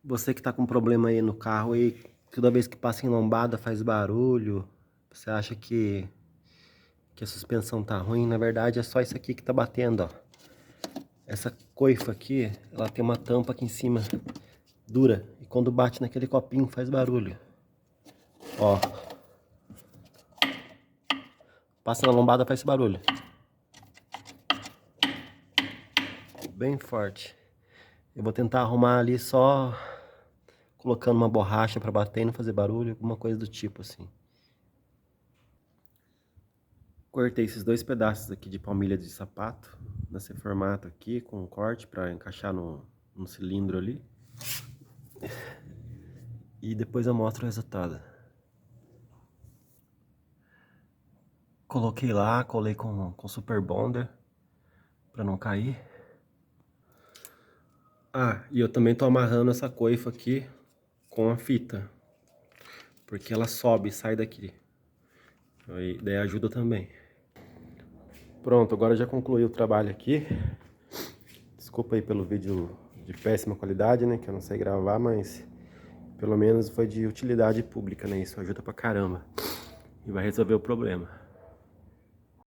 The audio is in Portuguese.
Você que tá com problema aí no carro aí, toda vez que passa em lombada faz barulho, você acha que a suspensão tá ruim, na verdade é só isso aqui que tá batendo, ó. Essa coifa aqui, ela tem uma tampa aqui em cima, dura, e quando bate naquele copinho faz barulho. Ó. Passa na lombada faz esse barulho. Bem forte. Eu vou tentar arrumar ali só colocando uma borracha pra bater e não fazer barulho, alguma coisa do tipo assim. Cortei esses dois pedaços aqui de palmilha de sapato, nesse formato aqui, com um corte pra encaixar no cilindro ali. E depois eu mostro o resultado. Coloquei lá, colei com Super Bonder pra não cair. Ah, e eu também tô amarrando essa coifa aqui com a fita, porque ela sobe e sai daqui. Aí, daí ajuda também. Pronto, agora já concluí o trabalho aqui. Desculpa aí pelo vídeo de péssima qualidade, né, que eu não sei gravar, mas pelo menos foi de utilidade pública, né, isso ajuda pra caramba. E vai resolver o problema.